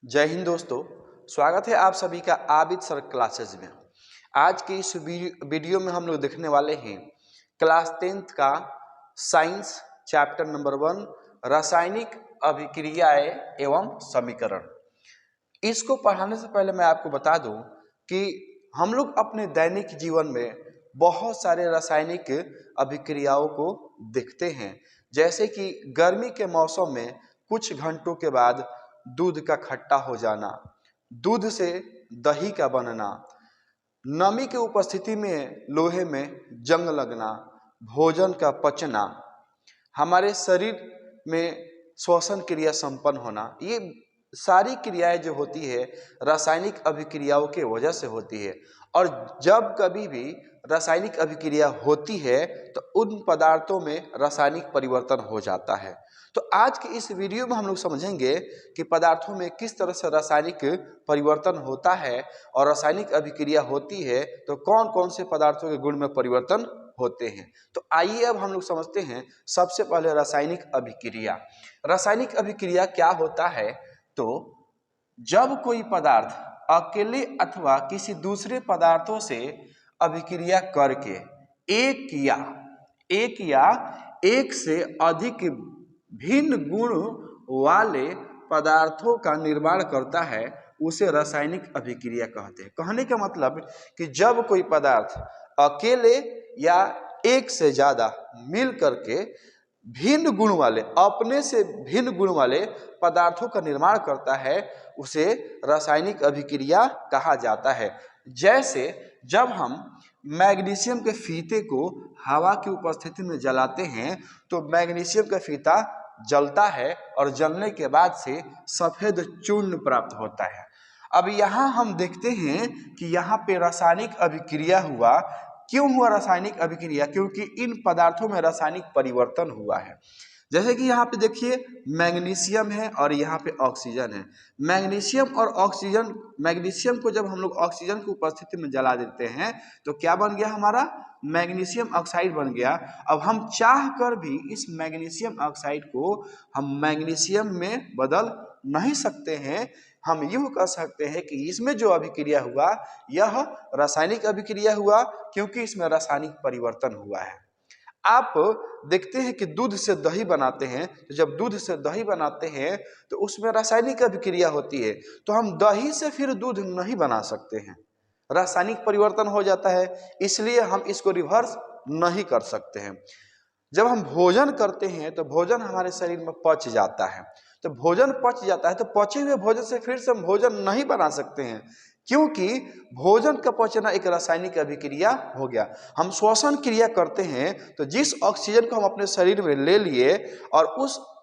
जय हिंद दोस्तों। स्वागत है आप सभी का आबिद सर क्लासेज में। आज के इस वीडियो में हम लोग देखने वाले हैं क्लास 10th का साइंस चैप्टर नंबर 1 रासायनिक अभिक्रियाएं एवं समीकरण। इसको पढ़ाने से पहले मैं आपको बता दूं कि हम लोग अपने दैनिक जीवन में बहुत सारे रासायनिक अभिक्रियाओं को देखते हैं, जैसे कि गर्मी के मौसम में कुछ घंटों के बाद दूध का खट्टा हो जाना, दूध से दही का बनना, नमी की उपस्थिति में लोहे में जंग लगना, भोजन का पचना, हमारे शरीर में श्वसन क्रिया संपन्न होना। ये सारी क्रियाएं जो होती है रासायनिक अभिक्रियाओं के वजह से होती है। और जब कभी भी रासायनिक अभिक्रिया होती है तो उन पदार्थों में रासायनिक परिवर्तन हो जाता है। तो आज के इस वीडियो में हम लोग समझेंगे कि पदार्थों में किस तरह से रासायनिक परिवर्तन होता है और रासायनिक अभिक्रिया होती है तो कौन कौन से पदार्थों के गुण में परिवर्तन होते हैं। तो आइए अब हम लोग समझते हैं सबसे पहले रासायनिक अभिक्रिया। रासायनिक अभिक्रिया क्या होता है? तो जब कोई पदार्थ अकेले अथवा किसी दूसरे पदार्थों से अभिक्रिया करके एक या एक से अधिक भिन्न गुण वाले पदार्थों का निर्माण करता है, उसे रासायनिक अभिक्रिया कहते हैं। कहने का मतलब कि जब कोई पदार्थ अकेले या एक से ज्यादा मिल करके भिन्न गुण वाले, अपने से भिन्न गुण वाले पदार्थों का निर्माण करता है, उसे रासायनिक अभिक्रिया कहा जाता है। जैसे जब हम मैग्नीशियम के फीते को हवा की उपस्थिति में जलाते हैं तो मैग्नीशियम का फीता जलता है और जलने के बाद से सफेद चूर्ण प्राप्त होता है। अब यहाँ हम देखते हैं कि यहाँ पे रासायनिक अभिक्रिया हुआ। क्यों हुआ रासायनिक अभिक्रिया? क्योंकि इन पदार्थों में रासायनिक परिवर्तन हुआ है। जैसे कि यहाँ पे देखिए मैग्नीशियम है और यहाँ पे ऑक्सीजन है। मैग्नीशियम और ऑक्सीजन, मैग्नीशियम को जब हम लोग ऑक्सीजन की उपस्थिति में जला देते हैं तो क्या बन गया? हमारा मैग्नीशियम ऑक्साइड बन गया। अब हम चाह कर भी इस मैग्नीशियम ऑक्साइड को हम मैग्नीशियम में बदल नहीं सकते हैं। हम यूं कह सकते हैं कि इसमें जो अभिक्रिया हुआ यह रासायनिक अभिक्रिया हुआ, क्योंकि इसमें रासायनिक परिवर्तन हुआ है। आप देखते हैं कि दूध से दही बनाते हैं, तो जब दूध से दही बनाते हैं तो उसमें रासायनिक अभिक्रिया होती है, तो हम दही से फिर दूध नहीं बना सकते हैं, रासायनिक परिवर्तन हो जाता है, इसलिए हम इसको रिवर्स नहीं कर सकते हैं। जब हम भोजन करते हैं तो भोजन हमारे शरीर में पच जाता है, तो भोजन पच जाता है तो पचे हुए भोजन से फिर से हम भोजन नहीं बना सकते हैं, क्योंकि भोजन का पचना एक रासायनिक अभिक्रिया हो गया। हम श्वसन क्रिया करते हैं तो जिस ऑक्सीजन को हम अपने शरीर में ले लिए और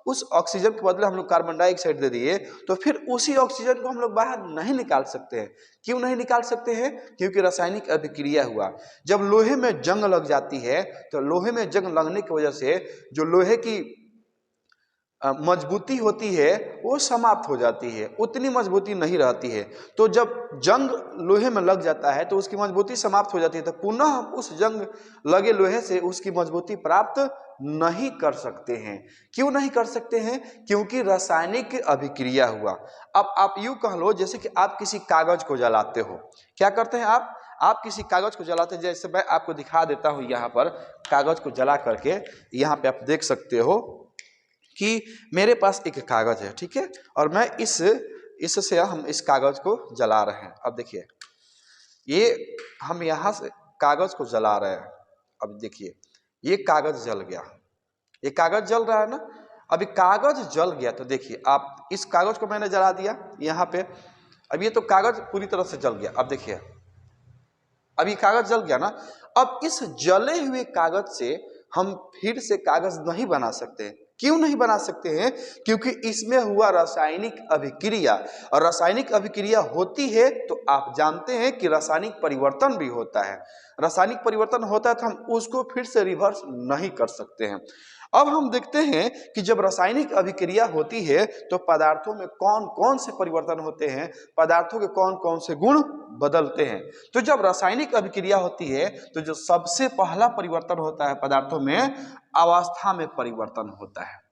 उस ऑक्सीजन के बदले हम लोग कार्बन डाइऑक्साइड दे दिए, तो फिर उसी ऑक्सीजन को हम लोग बाहर नहीं निकाल सकते हैं। क्यों नहीं निकाल सकते हैं? क्योंकि रासायनिक अभिक्रिया हुआ। जब लोहे में जंग लग जाती है तो लोहे में जंग लगने की वजह से जो लोहे की मजबूती होती है वो समाप्त हो जाती है, उतनी मजबूती नहीं रहती है। तो जब जंग लोहे में लग जाता है तो उसकी मजबूती समाप्त हो जाती है, तो पुनः हम उस जंग लगे लोहे से उसकी मजबूती प्राप्त नहीं कर सकते हैं। क्यों नहीं कर सकते हैं? क्योंकि रासायनिक अभिक्रिया हुआ। अब आप यूं कह लो जैसे कि आप किसी कागज को जलाते हो। क्या करते हैं आप किसी कागज को जलाते हैं। जैसे मैं आपको दिखा देता हूं, यहाँ पर कागज को जला करके यहाँ पे आप देख सकते हो कि मेरे पास एक कागज है, ठीक है, और मैं इससे हम इस कागज को जला रहे हैं। अब देखिए ये हम यहाँ से कागज को जला रहे हैं। अब देखिए ये कागज जल गया, ये कागज जल रहा है ना। अभी कागज जल गया तो देखिए आप इस कागज को मैंने जला दिया यहाँ पे। अब ये तो कागज पूरी तरह से जल गया। अब देखिए अभी कागज जल गया ना। अब इस जले हुए कागज से हम फिर से कागज नहीं बना सकते। क्यों नहीं बना सकते हैं? क्योंकि इसमें हुआ रासायनिक अभिक्रिया, और रासायनिक अभिक्रिया होती है तो आप जानते हैं कि रासायनिक परिवर्तन भी होता है। रासायनिक परिवर्तन होता है तो हम उसको फिर से रिवर्स नहीं कर सकते हैं। अब हम देखते हैं कि जब रासायनिक अभिक्रिया होती है तो पदार्थों में कौन कौन से परिवर्तन होते हैं, पदार्थों के कौन कौन से गुण बदलते हैं। तो जब रासायनिक अभिक्रिया होती है तो जो सबसे पहला परिवर्तन होता है पदार्थों में, अवस्था में परिवर्तन होता है।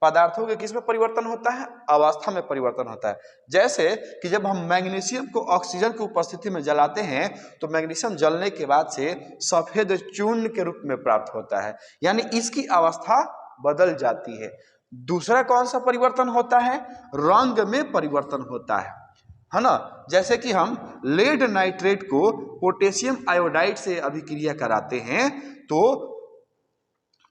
पदार्थों के किस में परिवर्तन होता है? अवस्था में परिवर्तन होता है। जैसे कि जब हम मैग्नीशियम को ऑक्सीजन की उपस्थिति में जलाते हैं तो मैग्नीशियम जलने के बाद से सफेद चूर्ण के रूप में प्राप्त होता है, यानी इसकी अवस्था बदल जाती है। दूसरा कौन सा परिवर्तन होता है? रंग में परिवर्तन होता है ना। जैसे कि हम लेड नाइट्रेट को पोटेशियम आयोडाइड से अभिक्रिया कराते हैं तो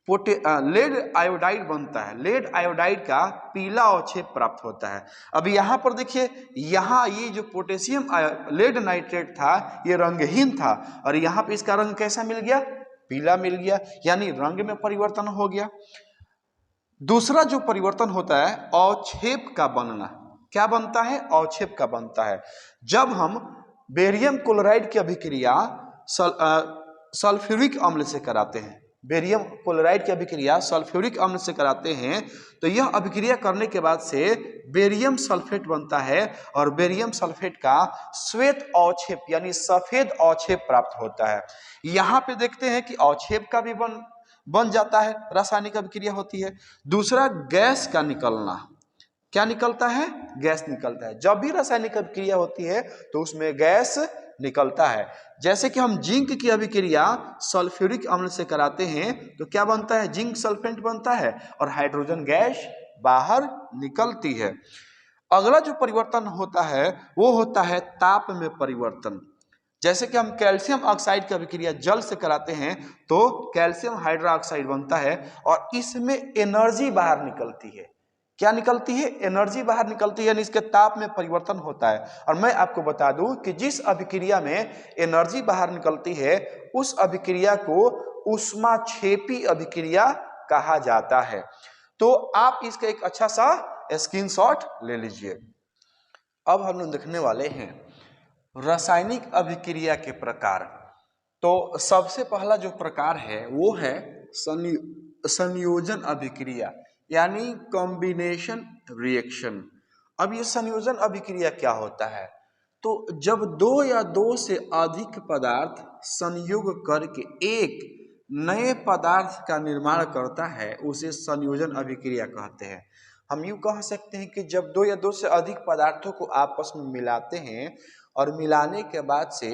लेड आयोडाइड बनता है। लेड आयोडाइड का पीला अवक्षेप प्राप्त होता है। अभी यहाँ पर देखिए, यहाँ ये जो पोटेशियम लेड नाइट्रेट था ये रंगहीन था और यहाँ पे इसका रंग कैसा मिल गया? पीला मिल गया, यानी रंग में परिवर्तन हो गया। दूसरा जो परिवर्तन होता है अवक्षेप का बनना। क्या बनता है? अवक्षेप का बनता है। जब हम बेरियम क्लोराइड की अभिक्रिया सल्फ्यूरिक अम्ल से कराते हैं, बेरियम क्लोराइड की अभिक्रिया सल्फ्यूरिक अम्ल से कराते हैं तो यह अभिक्रिया करने के बाद से बेरियम सल्फेट बनता है और बेरियम सल्फेट का श्वेत अवक्षेप यानी सफेद अवक्षेप प्राप्त होता है। यहाँ पे देखते हैं कि अवक्षेप का भी बन जाता है, रासायनिक अभिक्रिया होती है। दूसरा गैस का निकलना। क्या निकलता है? गैस निकलता है। जब भी रासायनिक अभिक्रिया होती है तो उसमें गैस निकलता है। जैसे कि हम जिंक की अभिक्रिया सल्फ्यूरिक अम्ल से कराते हैं तो क्या बनता है? जिंक सल्फेट बनता है और हाइड्रोजन गैस बाहर निकलती है। अगला जो परिवर्तन होता है वो होता है ताप में परिवर्तन। जैसे कि हम कैल्शियम ऑक्साइड की अभिक्रिया जल से कराते हैं तो कैल्शियम हाइड्रोक्साइड बनता है और इसमें एनर्जी बाहर निकलती है। क्या निकलती है? एनर्जी बाहर निकलती है, यानी इसके ताप में परिवर्तन होता है। और मैं आपको बता दूं कि जिस अभिक्रिया में एनर्जी बाहर निकलती है उस अभिक्रिया को ऊष्माक्षेपी अभिक्रिया कहा जाता है। तो आप इसका एक अच्छा सा स्क्रीनशॉट ले लीजिए। अब हम लोग देखने वाले हैं रासायनिक अभिक्रिया के प्रकार। तो सबसे पहला जो प्रकार है वो है संयोजन अभिक्रिया यानी कॉम्बिनेशन रिएक्शन। अब ये संयोजन अभिक्रिया क्या होता है? तो जब दो या दो से अधिक पदार्थ संयोग करके एक नए पदार्थ का निर्माण करता है उसे संयोजन अभिक्रिया कहते हैं। हम यूं कह सकते हैं कि जब दो या दो से अधिक पदार्थों को आपस में मिलाते हैं और मिलाने के बाद से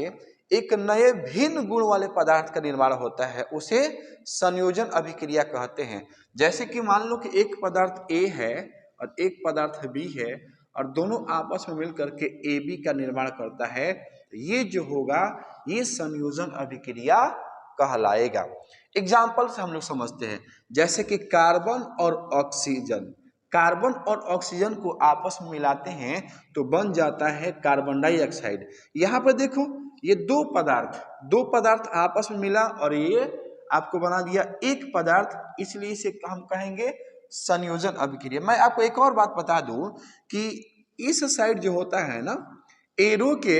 एक नए भिन्न गुण वाले पदार्थ का निर्माण होता है उसे संयोजन अभिक्रिया कहते हैं। जैसे कि मान लो कि एक पदार्थ A है और एक पदार्थ B है और दोनों आपस में मिलकर के AB का निर्माण करता है, ये जो होगा ये संयोजन अभिक्रिया कहलाएगा। एग्जाम्पल से हम लोग समझते हैं, जैसे कि कार्बन और ऑक्सीजन। कार्बन और ऑक्सीजन को आपस में मिलाते हैं तो बन जाता है कार्बन डाइऑक्साइड। यहाँ पर देखो ये दो पदार्थ आपस में मिला और ये आपको बना दिया एक पदार्थ, इसलिए इसे हम कहेंगे संयोजन अभिक्रिया। मैं आपको एक और बात बता दूं कि इस साइड जो होता है ना, एरो के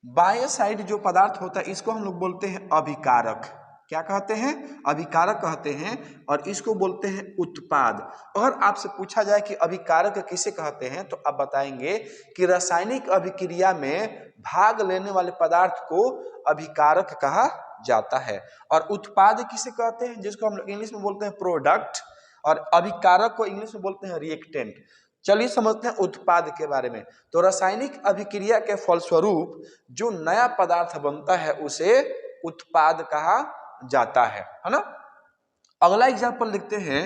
बाएं साइड जो पदार्थ होता है इसको हम लोग बोलते हैं अभिकारक। क्या कहते हैं? अभिकारक कहते हैं। और इसको बोलते हैं उत्पाद। अगर आपसे पूछा जाए कि अभिकारक किसे कहते हैं तो आप बताएंगे कि रासायनिक अभिक्रिया में भाग लेने वाले पदार्थ को अभिकारक कहा जाता है। और उत्पाद किसे कहते हैं? जिसको हम लोग इंग्लिश में बोलते हैं प्रोडक्ट, और अभिकारक को इंग्लिश में बोलते हैं रिएक्टेंट। चलिए समझते हैं उत्पाद के बारे में। तो रासायनिक अभिक्रिया के फलस्वरूप जो नया पदार्थ बनता है उसे उत्पाद कहा जाता है ना। अगला एग्जांपल लिखते हैं,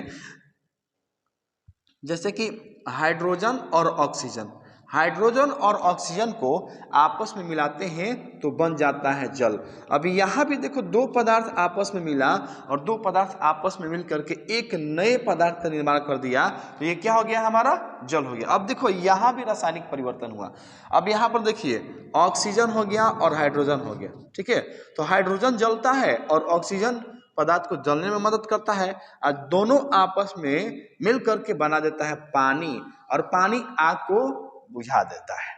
जैसे कि हाइड्रोजन और ऑक्सीजन। हाइड्रोजन और ऑक्सीजन को आपस में मिलाते हैं तो बन जाता है जल। अभी यहाँ भी देखो दो पदार्थ आपस में मिला और दो पदार्थ आपस में मिल करके एक नए पदार्थ का निर्माण कर दिया तो ये क्या हो गया? हमारा जल हो गया। अब देखो यहाँ भी रासायनिक परिवर्तन हुआ। अब यहाँ पर देखिए ऑक्सीजन हो गया और हाइड्रोजन हो गया, ठीक है। तो हाइड्रोजन जलता है और ऑक्सीजन पदार्थ को जलने में मदद करता है और दोनों आपस में मिल करके बना देता है पानी, और पानी आग को बुझा देता है।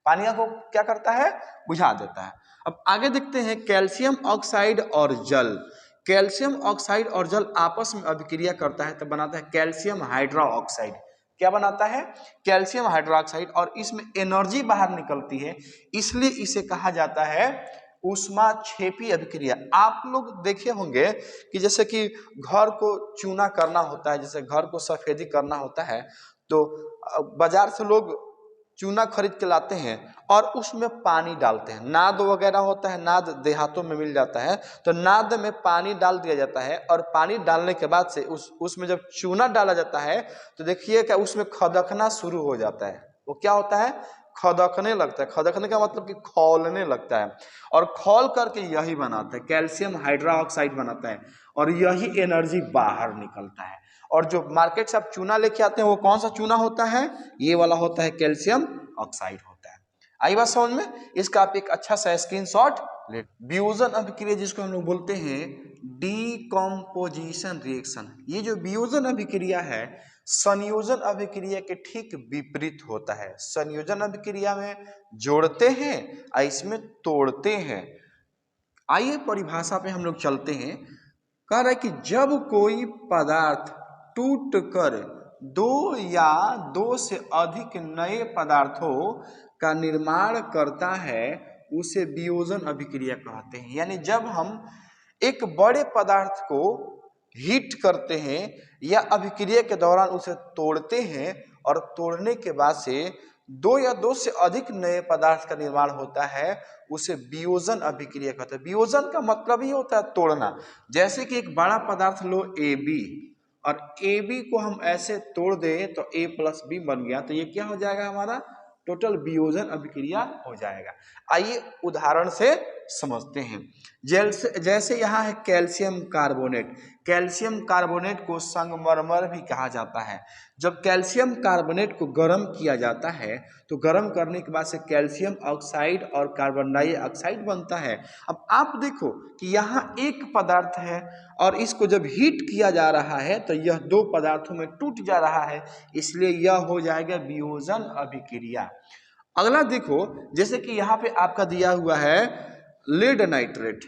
पानी आग को क्या करता है? बुझा देता है। अब आगे देखते हैं कैल्शियम ऑक्साइड और जल। कैल्शियम ऑक्साइड और जल आपस में अभिक्रिया करता है तो बनाता है कैल्शियम हाइड्रोक्साइड। क्या बनाता है? Calcium hydroxide. और इसमें एनर्जी बाहर निकलती है, इसलिए इसे कहा जाता है ऊष्माक्षेपी अभिक्रिया। आप लोग देखे होंगे कि जैसे कि घर को चूना करना होता है, जैसे घर को सफेदी करना होता है, तो बाजार से लोग चूना खरीद के लाते हैं और उसमें पानी डालते हैं। नाद वगैरह होता है, नाद देहातों में मिल जाता है, तो नाद में पानी डाल दिया जाता है और पानी डालने के बाद से उसमें जब चूना डाला जाता है तो देखिए क्या उसमें खदकना शुरू हो जाता है। वो क्या होता है? खदकने लगता है। खदकने का मतलब कि खौलने लगता है, और खौल करके यही बनाता है, कैल्शियम हाइड्रोक्साइड बनाता है, और यही एनर्जी बाहर निकलता है। और जो मार्केट से आप चूना लेके आते हैं वो कौन सा चूना होता है? ये वाला होता है, कैल्शियम ऑक्साइड होता है। आई बात समझ में? इसका आप एक अच्छा सा स्क्रीनशॉट ले। वियोजन अभिक्रिया जिसको हम लोग बोलते हैं डीकम्पोजिशन रिएक्शन, ये जो वियोजन अभिक्रिया है संयोजन अभिक्रिया के ठीक विपरीत होता है। संयोजन अभिक्रिया में जोड़ते हैं और इसमें तोड़ते हैं। आइए परिभाषा पे हम लोग चलते हैं। कह रहा है कि जब कोई पदार्थ टूट कर दो या दो से अधिक नए पदार्थों का निर्माण करता है उसे वियोजन अभिक्रिया कहते हैं। यानी जब हम एक बड़े पदार्थ को हीट करते हैं या अभिक्रिया के दौरान उसे तोड़ते हैं और तोड़ने के बाद से दो या दो से अधिक नए पदार्थ का निर्माण होता है उसे वियोजन अभिक्रिया कहते हैं। वियोजन का मतलब ही होता है तोड़ना। जैसे कि एक बड़ा पदार्थ लो AB, और AB को हम ऐसे तोड़ दें तो A प्लस B बन गया, तो ये क्या हो जाएगा? हमारा टोटल वियोजन अभिक्रिया हो जाएगा। आइए उदाहरण से समझते हैं। जैसे यहाँ है कैल्शियम कार्बोनेट। कैल्शियम कार्बोनेट को संगमरमर भी कहा जाता है। जब कैल्शियम कार्बोनेट को गर्म किया जाता है तो गर्म करने के बाद से कैल्शियम ऑक्साइड और कार्बन डाइऑक्साइड बनता है। अब आप देखो कि यहाँ एक पदार्थ है और इसको जब हीट किया जा रहा है तो यह दो पदार्थों में टूट जा रहा है, इसलिए यह हो जाएगा वियोजन अभिक्रिया। अगला देखो, जैसे कि यहाँ पे आपका दिया हुआ है लेड नाइट्रेट।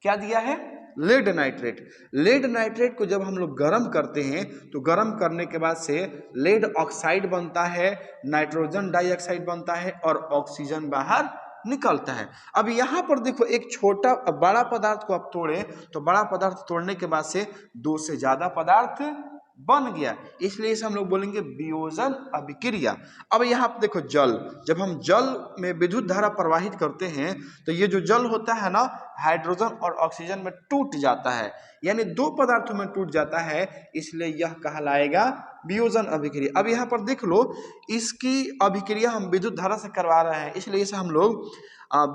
क्या दिया है? Lead nitrate. लेड नाइट्रेट को जब हम लोग गर्म करते हैं तो गर्म करने के बाद से लेड ऑक्साइड बनता है, नाइट्रोजन डाइऑक्साइड बनता है और ऑक्सीजन बाहर निकलता है। अब यहाँ पर देखो एक छोटा बड़ा पदार्थ को आप तोड़े तो बड़ा पदार्थ तोड़ने के बाद से दो से ज्यादा पदार्थ बन गया, इसलिए इसे हम लोग बोलेंगे वियोजन अभिक्रिया। अब यहाँ पर देखो जल, जब हम जल में विद्युत धारा प्रवाहित करते हैं तो ये जो जल होता है ना हाइड्रोजन और ऑक्सीजन में टूट जाता है, यानी दो पदार्थों में टूट जाता है, इसलिए यह कहलाएगा वियोजन अभिक्रिया। अब यहाँ पर देख लो इसकी अभिक्रिया हम विद्युत धारा से करवा रहे हैं, इसलिए इसे हम लोग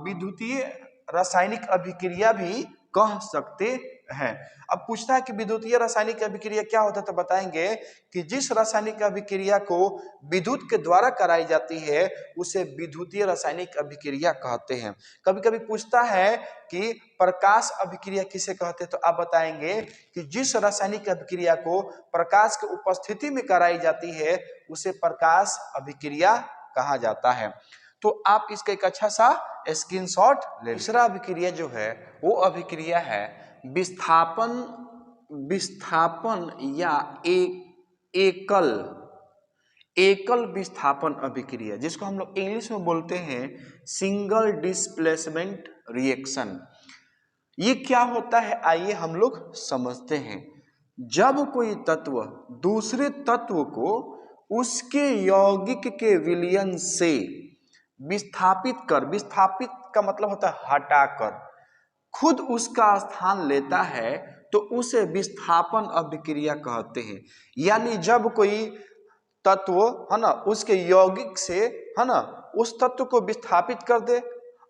विद्युतीय रासायनिक अभिक्रिया भी कह सकते हैं। अब पूछता है कि विद्युतीय रासायनिक अभिक्रिया क्या होता है, तो बताएंगे कि जिस रासायनिक अभिक्रिया को विद्युत के द्वारा कराई जाती है उसे विद्युतीय रासायनिक अभिक्रिया कहते हैं। कभी कभी पूछता है कि प्रकाश अभिक्रिया किसे कहते हैं, तो आप बताएंगे कि जिस रासायनिक अभिक्रिया को प्रकाश की उपस्थिति में कराई जाती है उसे प्रकाश अभिक्रिया कहा जाता है। तो आप इसका एक अच्छा सा स्क्रीनशॉट ले। दूसरा अभिक्रिया जो है वो अभिक्रिया है विस्थापन या एकल विस्थापन अभिक्रिया, जिसको हम लोग इंग्लिश में बोलते हैं सिंगल डिस्प्लेसमेंट रिएक्शन। ये क्या होता है आइए हम लोग समझते हैं। जब कोई तत्व दूसरे तत्व को उसके यौगिक के विलयन से विस्थापित का मतलब होता है हटाकर खुद उसका स्थान लेता है तो उसे विस्थापन अभिक्रिया कहते हैं। यानी जब कोई तत्व है ना उसके यौगिक से है ना उस तत्व को विस्थापित कर दे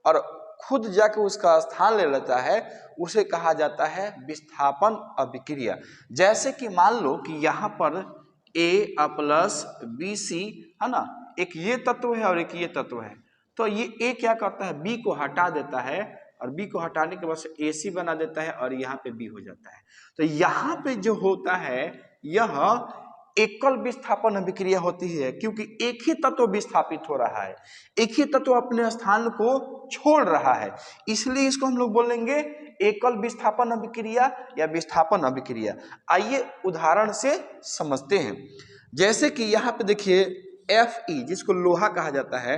और खुद जाके उसका स्थान ले लेता है, उसे कहा जाता है विस्थापन अभिक्रिया। जैसे कि मान लो कि यहाँ पर A प्लस BC है ना, एक ये तत्व है और एक ये तत्व है, तो ये A क्या करता है B को हटा देता है और B को हटाने के बाद से AC बना देता है और यहाँ पे B हो जाता है। तो यहाँ पे जो होता है यह एकल विस्थापन अभिक्रिया होती है, क्योंकि एक ही तत्व विस्थापित हो रहा है, एक ही तत्व अपने स्थान को छोड़ रहा है, इसलिए इसको हम लोग बोलेंगे एकल विस्थापन अभिक्रिया या विस्थापन अभिक्रिया। आइए उदाहरण से समझते हैं। जैसे कि यहाँ पे देखिए Fe जिसको लोहा कहा जाता है,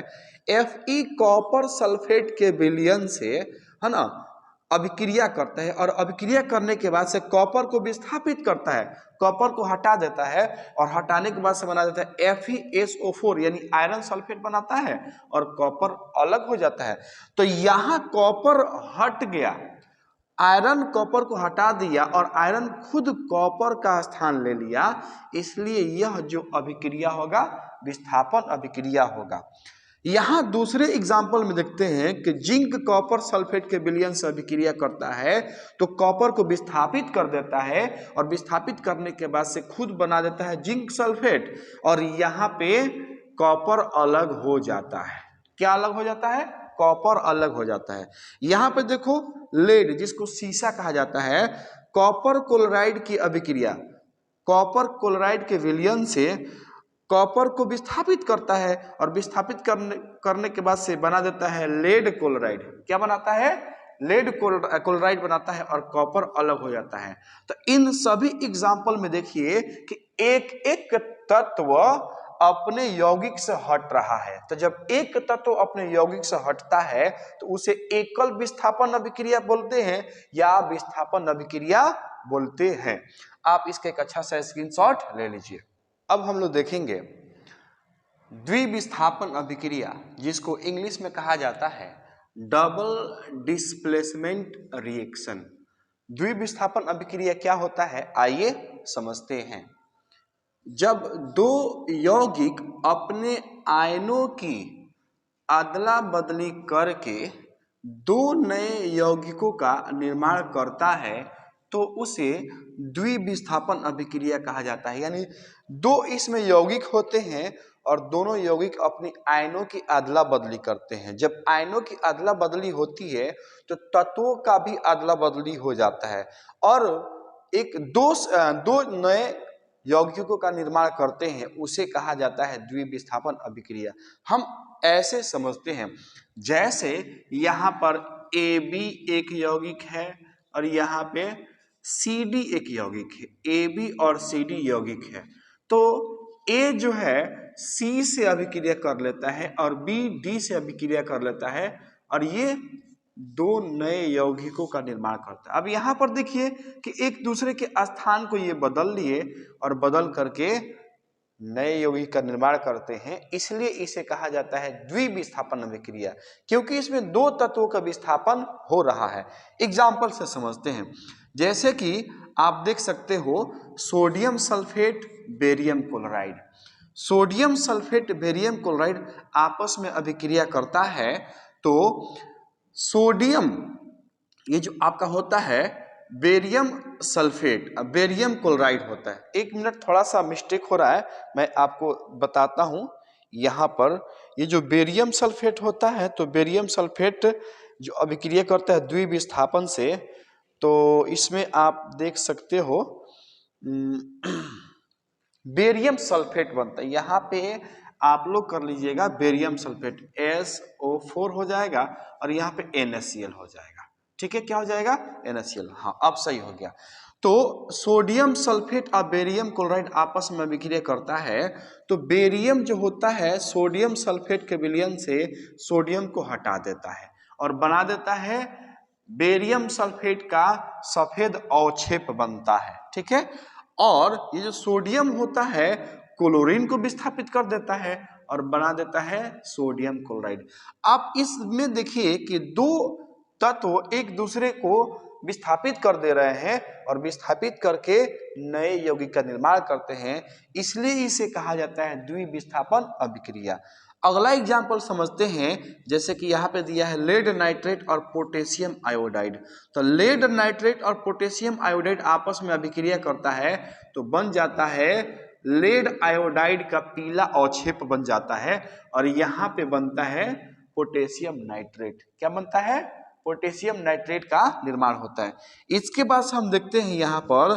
Fe कॉपर सल्फेट के विलयन से है ना, अभिक्रिया करता है और अभिक्रिया करने के बाद से कॉपर को विस्थापित करता है, कॉपर को हटा देता है और हटाने के बाद से बना देता है FeSO4 यानी आयरन सल्फेट बनाता है और कॉपर अलग हो जाता है। तो यहाँ कॉपर हट गया, आयरन कॉपर को हटा दिया और आयरन खुद कॉपर का स्थान ले लिया, इसलिए यह जो अभिक्रिया होगा विस्थापन अभिक्रिया होगा। यहां दूसरे एग्जाम्पल में देखते हैं कि जिंक कॉपर सल्फेट के विलयन से अभिक्रिया करता है तो कॉपर को विस्थापित कर देता है और विस्थापित करने के बाद से खुद बना देता है जिंक सल्फेट और यहाँ पे कॉपर अलग हो जाता है। क्या अलग हो जाता है? कॉपर अलग हो जाता है। यहाँ पे देखो लेड जिसको सीसा कहा जाता है, कॉपर क्लोराइड की अभिक्रिया, कॉपर क्लोराइड के विलयन से कॉपर को विस्थापित करता है और विस्थापित करने के बाद से बना देता है लेड क्लोराइड। क्या बनाता है? लेड क्लोराइड बनाता है और कॉपर अलग हो जाता है। तो इन सभी एग्जाम्पल में देखिए कि एक एक तत्व अपने यौगिक से हट रहा है। तो जब एक तत्व अपने यौगिक से हटता है तो उसे एकल विस्थापन अभिक्रिया बोलते हैं या विस्थापन अभिक्रिया बोलते हैं। आप इसका एक अच्छा सा स्क्रीनशॉट ले लीजिए। अब हम लोग देखेंगे द्विविस्थापन अभिक्रिया, जिसको इंग्लिश में कहा जाता है डबल डिस्प्लेसमेंट रिएक्शन। द्विविस्थापन अभिक्रिया क्या होता है, आइए समझते हैं। जब दो यौगिक अपने आयनों की अदला बदली करके दो नए यौगिकों का निर्माण करता है तो उसे द्विविस्थापन अभिक्रिया कहा जाता है। यानी दो इसमें यौगिक होते हैं और दोनों यौगिक अपनी आयनों की अदला बदली करते हैं। जब आयनों की अदला बदली होती है तो तत्वों का भी अदला बदली हो जाता है और एक दो नए यौगिकों का निर्माण करते हैं, उसे कहा जाता है द्विविस्थापन अभिक्रिया। हम ऐसे समझते हैं जैसे यहाँ पर AB एक यौगिक है और यहाँ पे CD एक यौगिक है, AB और CD यौगिक है। तो A जो है C से अभिक्रिया कर लेता है और B D से अभिक्रिया कर लेता है और ये दो नए यौगिकों का निर्माण करता है। अब यहाँ पर देखिए कि एक दूसरे के स्थान को ये बदल लिए और बदल करके नए यौगिक का निर्माण करते हैं, इसलिए इसे कहा जाता है द्विविस्थापन अभिक्रिया, क्योंकि इसमें दो तत्वों का विस्थापन हो रहा है। एग्जाम्पल से समझते हैं, जैसे कि आप देख सकते हो sodium sulphate barium chloride. Sodium sulphate barium chloride आपस में अभिक्रिया करता है तो सोडियम ये जो आपका होता है बेरियम सल्फेट, बेरियम क्लोराइड होता है। एक मिनट, थोड़ा सा मिस्टेक हो रहा है, मैं आपको बताता हूँ। यहाँ पर ये जो बेरियम सल्फेट होता है तो बेरियम सल्फेट जो अभिक्रिया करता है द्विविस्थापन से, तो इसमें आप देख सकते हो बेरियम सल्फेट बनता है। यहाँ पे आप लोग कर लीजिएगा बेरियम सल्फेट SO4 हो जाएगा और यहाँ पे NaCl हो जाएगा। ठीक है, क्या हो जाएगा? NaCl। हाँ, अब सही हो गया। तो सोडियम सल्फेट और बेरियम क्लोराइड आपस में अभिक्रिया करता है तो बेरियम जो होता है सोडियम सल्फेट के विलयन से सोडियम को हटा देता है और बना देता है बेरियम सल्फेट का सफेद अवक्षेप बनता है। ठीक है, और ये जो सोडियम होता है क्लोरीन को विस्थापित कर देता है और बना देता है सोडियम क्लोराइड। आप इसमें देखिए कि दो तत्व एक दूसरे को विस्थापित कर दे रहे हैं और विस्थापित करके नए यौगिक का निर्माण करते हैं, इसलिए इसे कहा जाता है द्विविस्थापन अभिक्रिया। अगला एग्जाम्पल समझते हैं, जैसे कि यहाँ पे दिया है लेड नाइट्रेट और पोटेशियम आयोडाइड। तो लेड नाइट्रेट और पोटेशियम आयोडाइड आपस में अभिक्रिया करता है तो बन जाता है लेड आयोडाइड का पीला अवक्षेप बन जाता है और यहाँ पे बनता है पोटेशियम नाइट्रेट। क्या बनता है? पोटेशियम नाइट्रेट का निर्माण होता है। इसके बाद हम देखते हैं यहाँ पर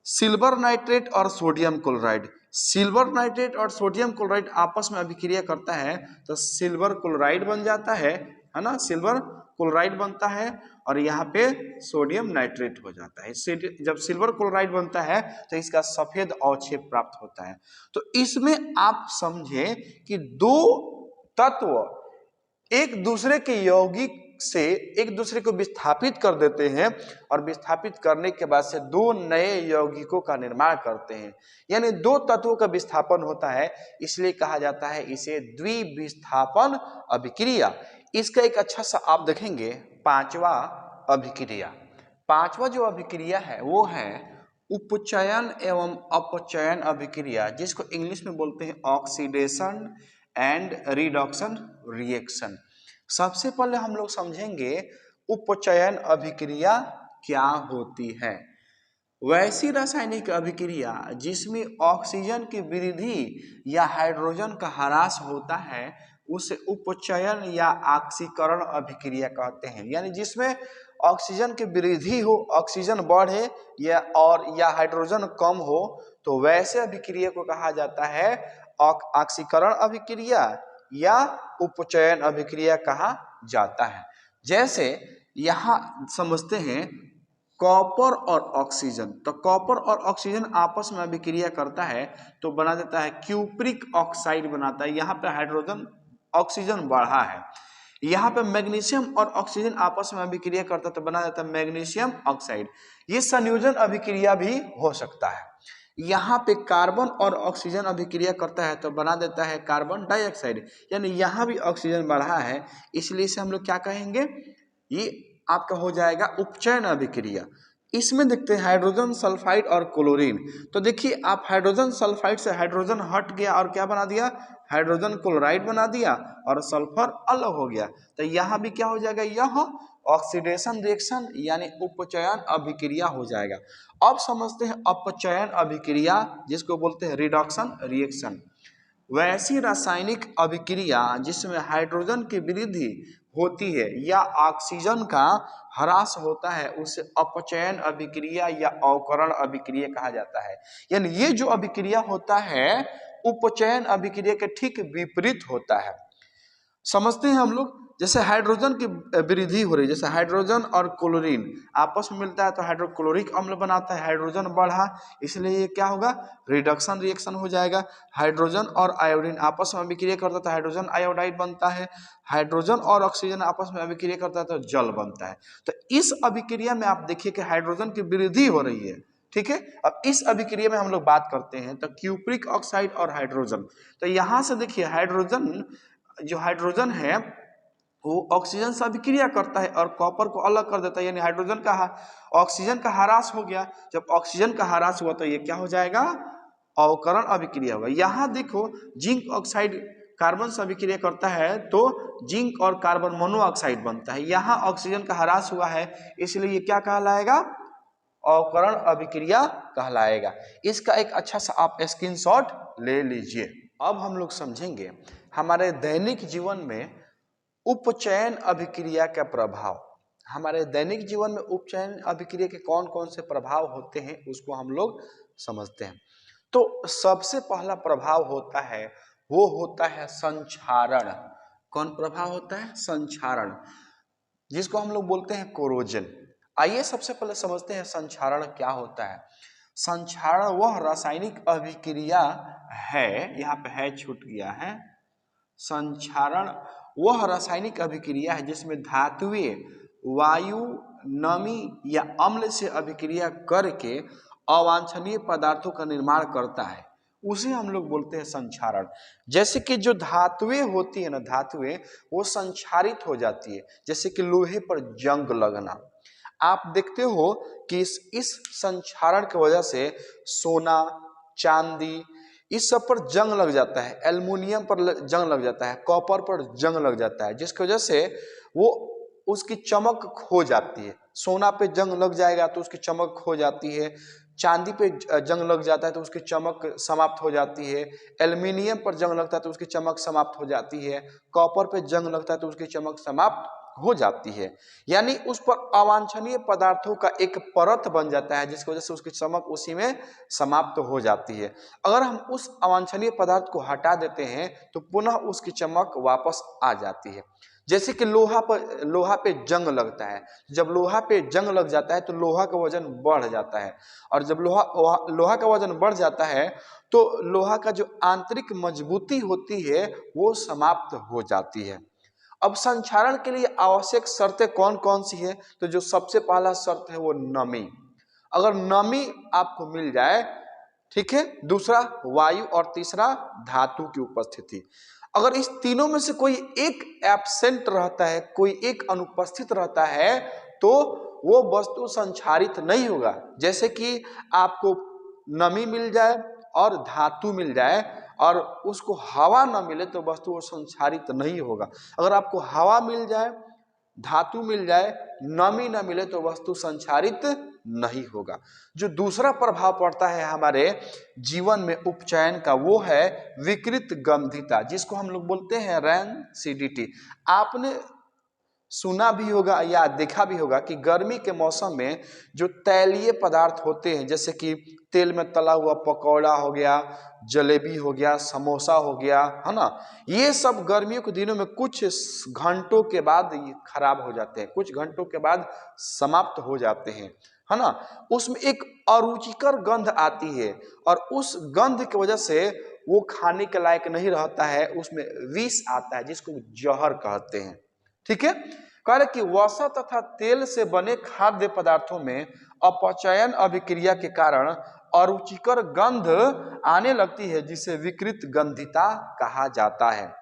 सिल्वर नाइट्रेट और सोडियम क्लोराइड। सिल्वर नाइट्रेट और सोडियम क्लोराइड आपस में अभिक्रिया करता है तो सिल्वर क्लोराइड बन जाता है ना, सिल्वर क्लोराइड बनता है और यहाँ पे सोडियम नाइट्रेट हो जाता है। जब सिल्वर क्लोराइड बनता है तो इसका सफेद अवक्षेप प्राप्त होता है। तो इसमें आप समझें कि दो तत्व एक दूसरे के यौगिक से एक दूसरे को विस्थापित कर देते हैं और विस्थापित करने के बाद से दो नए यौगिकों का निर्माण करते हैं, यानी दो तत्वों का विस्थापन होता है, इसलिए कहा जाता है इसे द्विविस्थापन अभिक्रिया। इसका एक अच्छा सा आप देखेंगे पांचवा अभिक्रिया। पांचवा जो अभिक्रिया है वो है उपचयन एवं अपचयन अभिक्रिया, जिसको इंग्लिश में बोलते हैं ऑक्सीडेशन एंड रिडक्शन रिएक्शन। सबसे पहले हम लोग समझेंगे उपचयन अभिक्रिया क्या होती है। वैसी रासायनिक अभिक्रिया जिसमें ऑक्सीजन की वृद्धि या हाइड्रोजन का ह्रास होता है उसे उपचयन या ऑक्सीकरण अभिक्रिया कहते हैं, यानी जिसमें ऑक्सीजन की वृद्धि हो, ऑक्सीजन बढ़े या हाइड्रोजन कम हो, तो वैसे अभिक्रिया को कहा जाता है ऑक्सीकरण अभिक्रिया या उपचयन अभिक्रिया कहा जाता है। जैसे यहाँ समझते हैं कॉपर और ऑक्सीजन, तो कॉपर और ऑक्सीजन आपस में अभिक्रिया करता है तो बना देता है क्यूप्रिक ऑक्साइड बनाता है। यहाँ पे हाइड्रोजन ऑक्सीजन बढ़ा है। यहाँ पे मैग्नीशियम और ऑक्सीजन आपस में अभिक्रिया करता है तो बना देता है मैग्नीशियम ऑक्साइड। ये संयोजन अभिक्रिया भी हो सकता है। यहाँ पे कार्बन और ऑक्सीजन अभिक्रिया करता है तो बना देता है कार्बन डाइऑक्साइड, यानी यहाँ भी ऑक्सीजन बढ़ा है, इसलिए इसे हम लोग क्या कहेंगे, ये आपका हो जाएगा उपचयन अभिक्रिया। इसमें देखते हैं हाइड्रोजन सल्फाइड और क्लोरीन। तो देखिए आप हाइड्रोजन सल्फाइड से हाइड्रोजन हट गया और क्या बना दिया, हाइड्रोजन क्लोराइड बना दिया और सल्फर अलग हो गया, तो यहाँ भी क्या हो जाएगा, यह ऑक्सीडेशन रिएक्शन यानी उपचयन अभिक्रिया हो जाएगा। अब समझते हैं अपचयन अभिक्रिया, जिसको बोलते हैं रिडक्शन रिएक्शन। वैसी रासायनिक अभिक्रिया जिसमें हाइड्रोजन की वृद्धि होती है या ऑक्सीजन का ह्रास होता है उसे अपचयन अभिक्रिया या अवकरण अभिक्रिया कहा जाता है। यानी ये जो अभिक्रिया होता है उपचयन अभिक्रिया के ठीक विपरीत होता है। समझते हैं हम लोग, जैसे हाइड्रोजन की वृद्धि हो रही है, जैसे हाइड्रोजन और क्लोरीन आपस में मिलता है तो हाइड्रोक्लोरिक अम्ल बनाता है, हाइड्रोजन बढ़ा, इसलिए ये क्या होगा, रिडक्शन रिएक्शन हो जाएगा। हाइड्रोजन और आयोडीन आपस में अभिक्रिया करता है तो हाइड्रोजन आयोडाइड बनता है। हाइड्रोजन और ऑक्सीजन आपस में अभिक्रिया करता है तो जल बनता है। तो इस अभिक्रिया में आप देखिए कि हाइड्रोजन की वृद्धि हो रही है, ठीक है। अब इस अभिक्रिया में हम लोग बात करते हैं तो क्यूप्रिक ऑक्साइड और हाइड्रोजन। तो यहाँ से देखिए हाइड्रोजन, जो हाइड्रोजन है वो ऑक्सीजन से अभिक्रिया करता है और कॉपर को अलग कर देता है, यानी हाइड्रोजन का ऑक्सीजन का ह्रास हो गया। जब ऑक्सीजन का ह्रास हुआ तो ये क्या हो जाएगा, अवकरण अभिक्रिया होगा। यहाँ देखो जिंक ऑक्साइड कार्बन से अभिक्रिया करता है तो जिंक और कार्बन मोनोऑक्साइड बनता है। यहाँ ऑक्सीजन का ह्रास हुआ है इसलिए ये क्या कहलाएगा, अवकरण अभिक्रिया कहलाएगा। इसका एक अच्छा सा आप स्क्रीनशॉट ले लीजिए। अब हम लोग समझेंगे हमारे दैनिक जीवन में उपचयन अभिक्रिया का प्रभाव। हमारे दैनिक जीवन में उपचयन अभिक्रिया के कौन कौन से प्रभाव होते हैं उसको हम लोग समझते हैं। तो सबसे पहला प्रभाव होता है वो होता है संक्षारण। कौन प्रभाव होता है, संक्षारण, जिसको हम लोग बोलते हैं कोरोजन। आइए सबसे पहले समझते हैं संक्षारण क्या होता है। संक्षारण वह रासायनिक अभिक्रिया है, यहाँ पे है छूट गया है, संक्षारण वह रासायनिक अभिक्रिया है जिसमें धातुएं वायु, नमी या अम्ल से अभिक्रिया करके अवांछनीय पदार्थों का निर्माण करता है, उसे हम लोग बोलते हैं संक्षारण। जैसे कि जो धातुएं होती है ना, धातुएं वो संक्षारित हो जाती है, जैसे कि लोहे पर जंग लगना। आप देखते हो कि इस संक्षारण की वजह से सोना, चांदी इस सब पर जंग लग जाता है, एल्युमिनियम पर जंग लग जाता है, कॉपर पर जंग लग जाता है, जिसकी वजह से वो उसकी चमक खो जाती है। सोना पे जंग लग जाएगा तो उसकी चमक खो जाती है, चांदी पे जंग लग जाता है तो उसकी चमक समाप्त हो जाती है, एल्युमिनियम पर जंग लगता है तो उसकी चमक समाप्त हो जाती है, कॉपर पे जंग लगता है तो उसकी चमक समाप्त हो जाती है। यानी उस पर अवांछनीय पदार्थों का एक परत बन जाता है जिसकी वजह से उसकी चमक उसी में समाप्त हो जाती है। अगर हम उस अवांछनीय पदार्थ को हटा देते हैं तो पुनः उसकी चमक वापस आ जाती है। जैसे कि लोहा पे जंग लगता है, जब लोहा पे जंग लग जाता है तो लोहा का वजन बढ़ जाता है, और जब लोहा का वजन बढ़ जाता है तो लोहा का जो आंतरिक मजबूती होती है वो समाप्त हो जाती है। अब संक्षारण के लिए आवश्यक शर्तें कौन कौन सी है? तो जो सबसे पहला शर्त है वो नमी। अगर नमी आपको मिल जाए, ठीक है, दूसरा वायु और तीसरा धातु की उपस्थिति। अगर इस तीनों में से कोई एक एब्सेंट रहता है, कोई एक अनुपस्थित रहता है, तो वो वस्तु संक्षारित नहीं होगा। जैसे कि आपको नमी मिल जाए और धातु मिल जाए और उसको हवा न मिले तो वस्तु वो संक्षारित नहीं होगा। अगर आपको हवा मिल जाए, धातु मिल जाए, नमी न मिले तो वस्तु संक्षारित नहीं होगा। जो दूसरा प्रभाव पड़ता है हमारे जीवन में उपचयन का, वो है विकृत गंधिता, जिसको हम लोग बोलते हैं रैनसिडिटी। आपने सुना भी होगा या देखा भी होगा कि गर्मी के मौसम में जो तैलीय पदार्थ होते हैं, जैसे कि तेल में तला हुआ पकौड़ा हो गया, जलेबी हो गया, समोसा हो गया, है ना, ये सब गर्मियों के दिनों में कुछ घंटों के बाद ये खराब हो जाते हैं, कुछ घंटों के बाद समाप्त हो जाते हैं, है ना। उसमें एक अरुचिकर गंध आती है और उस गंध की वजह से वो खाने के लायक नहीं रहता है, उसमें विष आता है जिसको जहर कहते हैं। ठीक है, कह रहे कि वसा तथा तेल से बने खाद्य पदार्थों में अपचयन अभिक्रिया के कारण अरुचिकर गंध आने लगती है, जिसे विकृत गंधिता कहा जाता है।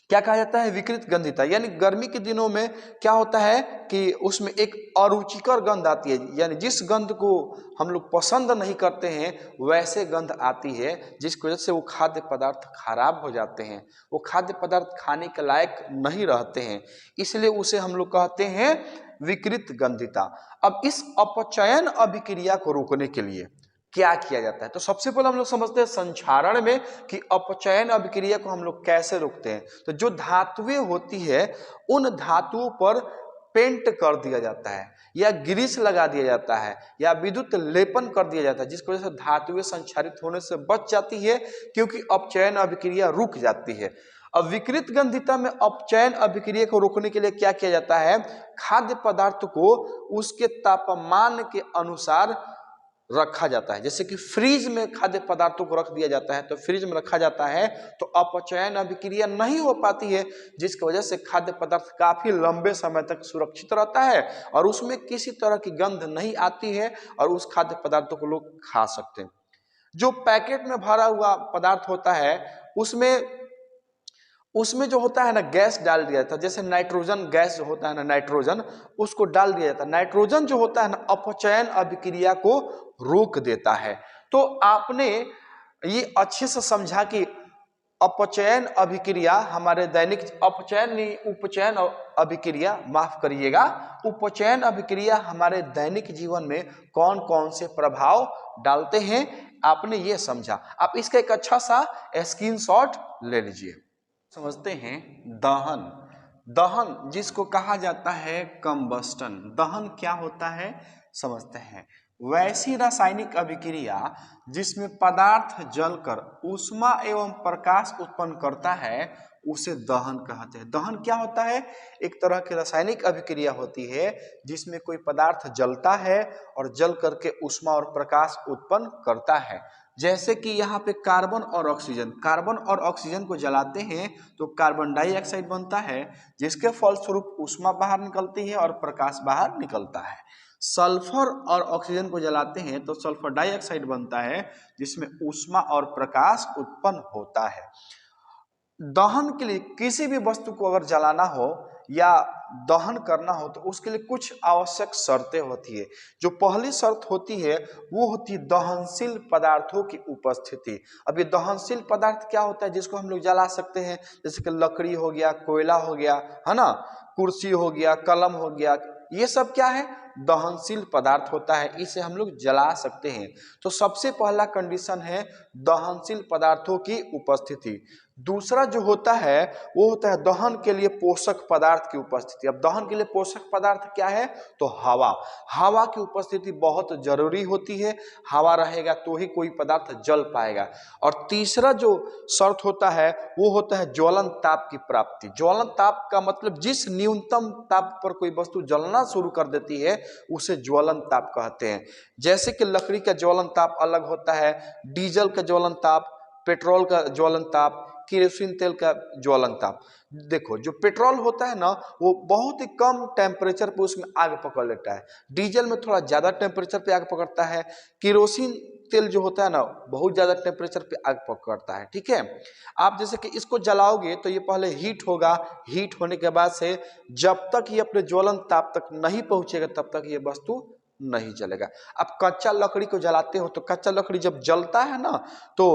क्या कहा जाता है? विकृत गंधिता। यानी गर्मी के दिनों में क्या होता है कि उसमें एक अरुचिकर गंध आती है, यानी जिस गंध को हम लोग पसंद नहीं करते हैं वैसे गंध आती है, जिसकी वजह से वो खाद्य पदार्थ खराब हो जाते हैं, वो खाद्य पदार्थ खाने के लायक नहीं रहते हैं, इसलिए उसे हम लोग कहते हैं विकृत गंधिता। अब इस अपचयन अभिक्रिया को रोकने के लिए क्या किया जाता है? तो सबसे पहले हम लोग समझते हैं संक्षारण में कि अपचयन अभिक्रिया को हम लोग कैसे रोकते हैं। तो जो धातुएं होती है उन धातुओं पर पेंट कर दिया जाता है या ग्रीस लगा दिया जाता है या विद्युत लेपन कर दिया जाता है, जिसकी वजह से धातुएं संक्षारित होने से बच जाती है, क्योंकि अपचयन अभिक्रिया रुक जाती है। अब विकृत गंधिता में अपचयन अभिक्रिया को रोकने के लिए क्या किया जाता है? खाद्य पदार्थ को उसके तापमान के अनुसार रखा जाता है। जैसे कि फ्रीज में खाद्य पदार्थों को रख दिया जाता है, तो फ्रीज में रखा जाता है तो अपचयन अभिक्रिया नहीं हो पाती है, जिसकी वजह से खाद्य पदार्थ काफी लंबे समय तक सुरक्षित रहता है और उसमें किसी तरह की गंध नहीं आती है और उस खाद्य पदार्थों को लोग खा सकते हैं। जो पैकेट में भरा हुआ पदार्थ होता है उसमें जो होता है ना, गैस डाल दिया जाता है, जैसे नाइट्रोजन गैस जो होता है ना, नाइट्रोजन, उसको डाल दिया जाता है। नाइट्रोजन जो होता है ना, अपचयन अभिक्रिया को रोक देता है। तो आपने ये अच्छे से समझा कि अपचयन अभिक्रिया हमारे दैनिक, अपचयन नहीं, उपचयन अभिक्रिया, माफ करिएगा, उपचयन अभिक्रिया हमारे दैनिक जीवन में कौन कौन से प्रभाव डालते हैं, आपने ये समझा। आप इसका एक अच्छा सा स्क्रीनशॉट ले लीजिए। समझते हैं दहन। दहन जिसको कहा जाता है कंबस्टन, दहन क्या होता है समझते हैं। वैसी रासायनिक अभिक्रिया जिसमें पदार्थ जलकर ऊष्मा एवं प्रकाश उत्पन्न करता है उसे दहन कहते हैं। दहन क्या होता है? एक तरह की रासायनिक अभिक्रिया होती है जिसमें कोई पदार्थ जलता है और जल करके ऊष्मा और प्रकाश उत्पन्न करता है। जैसे कि यहाँ पे कार्बन और ऑक्सीजन, कार्बन और ऑक्सीजन को जलाते हैं तो कार्बन डाइऑक्साइड बनता है, जिसके फलस्वरूप ऊष्मा बाहर निकलती है और प्रकाश बाहर निकलता है। सल्फर और ऑक्सीजन को जलाते हैं तो सल्फर डाइऑक्साइड बनता है, जिसमें ऊष्मा और प्रकाश उत्पन्न होता है। दहन के लिए किसी भी वस्तु को अगर जलाना हो या दहन करना हो तो उसके लिए कुछ आवश्यक शर्तें होती है। जो पहली शर्त होती है वो होती है दहनशील पदार्थों की उपस्थिति। अब ये दहनशील पदार्थ क्या होता है जिसको हम लोग जला सकते हैं? जैसे कि लकड़ी हो गया, कोयला हो गया, है ना, कुर्सी हो गया, कलम हो गया, ये सब क्या है? दहनशील पदार्थ होता है, इसे हम लोग जला सकते हैं। तो सबसे पहला कंडीशन है दहनशील पदार्थों की उपस्थिति। दूसरा जो होता है वो होता है दहन के लिए पोषक पदार्थ की उपस्थिति। अब दहन के लिए पोषक पदार्थ क्या है? तो हवा। हवा की उपस्थिति बहुत जरूरी होती है, हवा रहेगा तो ही कोई पदार्थ जल पाएगा। और तीसरा जो शर्त होता है वो होता है ज्वलन ताप की प्राप्ति। ज्वलन ताप का मतलब जिस न्यूनतम ताप पर कोई वस्तु जलना शुरू कर देती है उसे ज्वलन ताप कहते हैं। जैसे कि लकड़ी का ज्वलन ताप अलग होता है, डीजल का ज्वलन ताप, पेट्रोल का ज्वलन ताप, केरोसिन तेल का ज्वलन ताप। देखो जो पेट्रोल होता है ना वो बहुत ही कम टेम्परेचर पे उसमें आग पकड़ लेता है, डीजल में थोड़ा ज़्यादा टेम्परेचर पे आग पकड़ता है, केरोसिन तेल जो होता है ना बहुत ज़्यादा टेम्परेचर पे आग पकड़ता है। ठीक है, आप जैसे कि इसको जलाओगे तो ये पहले हीट होगा, हीट होने के बाद से जब तक ये अपने ज्वलन ताप तक नहीं पहुंचेगा तब तक ये वस्तु नहीं जलेगा। आप कच्चा लकड़ी को जलाते हो तो कच्चा लकड़ी जब जलता है ना तो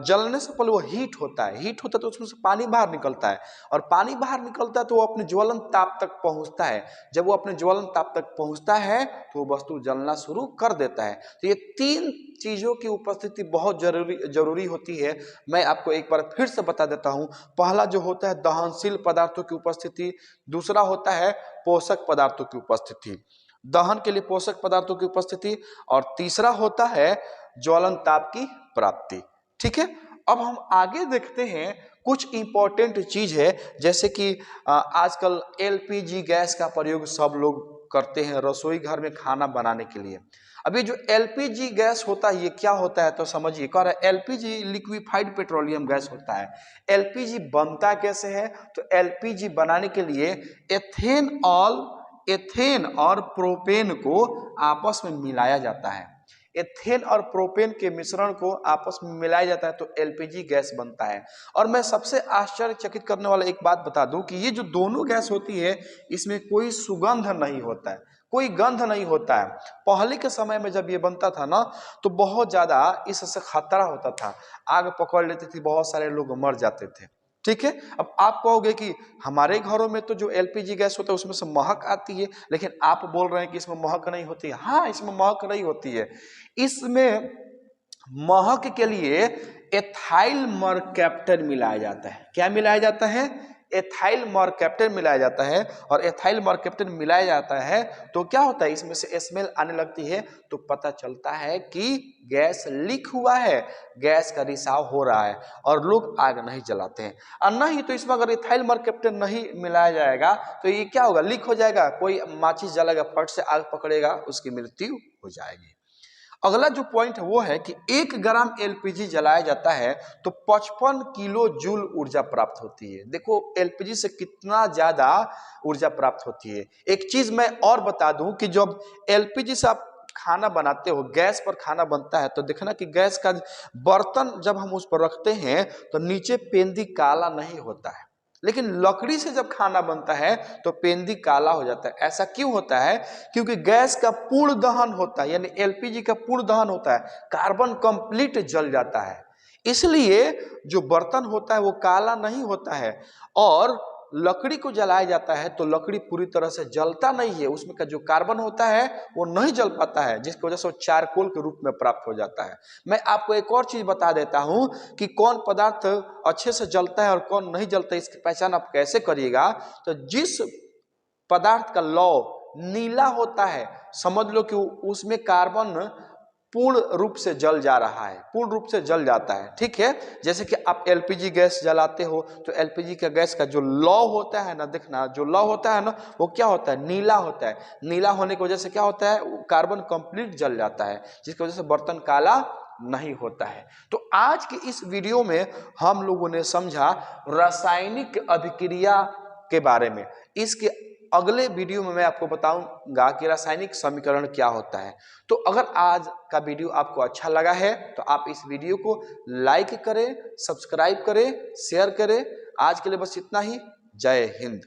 जलने से पहले वो हीट होता है, हीट होता है तो उसमें से पानी बाहर निकलता है, और पानी बाहर निकलता है तो वो अपने ज्वलन ताप तक पहुंचता है। जब वो अपने ज्वलन ताप तक पहुंचता है तो वो वस्तु जलना शुरू कर देता है। तो ये तीन चीजों की उपस्थिति बहुत जरूरी होती है। मैं आपको एक बार फिर से बता देता हूं। पहला जो होता है दहनशील पदार्थों की उपस्थिति, दूसरा होता है पोषक पदार्थों की उपस्थिति, दहन के लिए पोषक पदार्थों की उपस्थिति, और तीसरा होता है ज्वलन ताप की प्राप्ति। ठीक है, अब हम आगे देखते हैं कुछ इंपॉर्टेंट चीज है, जैसे कि आजकल एलपीजी गैस का प्रयोग सब लोग करते हैं रसोई घर में खाना बनाने के लिए। अभी जो एलपीजी गैस होता है ये क्या होता है तो समझिए। कह रहा है एलपीजी लिक्विफाइड पेट्रोलियम गैस होता है। एलपीजी बनता कैसे है तो एलपीजी बनाने के लिए एथेन और प्रोपेन को आपस में मिलाया जाता है। एथेन और प्रोपेन के मिश्रण को आपस में मिलाया जाता है तो एलपीजी गैस बनता है। और मैं सबसे आश्चर्यचकित करने वाला एक बात बता दूं कि ये जो दोनों गैस होती है इसमें कोई सुगंध नहीं होता है, कोई गंध नहीं होता है। पहले के समय में जब ये बनता था ना तो बहुत ज्यादा इससे खतरा होता था, आग पकड़ लेती थी, बहुत सारे लोग मर जाते थे। ठीक है, अब आप कहोगे कि हमारे घरों में तो जो एलपीजी गैस होता है उसमें से महक आती है, लेकिन आप बोल रहे हैं कि इसमें महक नहीं होती है। हाँ, इसमें महक नहीं होती है। इसमें महक के लिए एथाइल मरकैप्टन मिलाया जाता है। क्या मिलाया जाता है? एथाइल मरकैप्टन मिलाया जाता है। और एथाइल मरकैप्टन मिलाया जाता है तो क्या होता है, इसमें से स्मेल आने लगती है तो पता चलता है कि गैस लीक हुआ है, गैस का रिसाव हो रहा है, और लोग आग नहीं जलाते हैं। और नहीं तो इसमें अगर एथाइल मरकैप्टन नहीं मिलाया जाएगा तो ये क्या होगा, लीक हो जाएगा, कोई माचिस जलाएगा, फट से आग पकड़ेगा, उसकी मृत्यु हो जाएगी। अगला जो पॉइंट है वो है कि 1 ग्राम एलपीजी जलाया जाता है तो 55 किलो जूल ऊर्जा प्राप्त होती है। देखो एलपीजी से कितना ज्यादा ऊर्जा प्राप्त होती है। एक चीज मैं और बता दूं कि जब एलपीजी से आप खाना बनाते हो, गैस पर खाना बनता है, तो देखना कि गैस का बर्तन जब हम उस पर रखते हैं तो नीचे पेंदी काला नहीं होता है, लेकिन लकड़ी से जब खाना बनता है तो पेंदी काला हो जाता है। ऐसा क्यों होता है? क्योंकि गैस का पूर्ण दहन होता है, यानी एलपीजी का पूर्ण दहन होता है, कार्बन कंप्लीट जल जाता है, इसलिए जो बर्तन होता है वो काला नहीं होता है। और लकड़ी को जलाया जाता है तो लकड़ी पूरी तरह से जलता नहीं है, उसमें का जो कार्बन होता है वो नहीं जल पाता है, जिसकी वजह से वो चारकोल के रूप में प्राप्त हो जाता है। मैं आपको एक और चीज बता देता हूं कि कौन पदार्थ अच्छे से जलता है और कौन नहीं जलता है, इसकी पहचान आप कैसे करिएगा। तो जिस पदार्थ का लौ नीला होता है समझ लो कि उसमें कार्बन पूर्ण रूप से जल जा रहा है, पूर्ण रूप से जल जाता है। ठीक है, जैसे कि आप एलपीजी गैस जलाते हो तो एलपीजी का गैस का जो लौ होता है ना, देखना जो लौ होता है ना वो क्या होता है, नीला होता है। नीला होने की वजह से क्या होता है, कार्बन कंप्लीट जल जाता है, जिसकी वजह से बर्तन काला नहीं होता है। तो आज की इस वीडियो में हम लोगों ने समझा रासायनिक अभिक्रिया के बारे में। इसके अगले वीडियो में मैं आपको बताऊंगा कि रासायनिक समीकरण क्या होता है। तो अगर आज का वीडियो आपको अच्छा लगा है तो आप इस वीडियो को लाइक करें, सब्सक्राइब करें, शेयर करें। आज के लिए बस इतना ही। जय हिंद।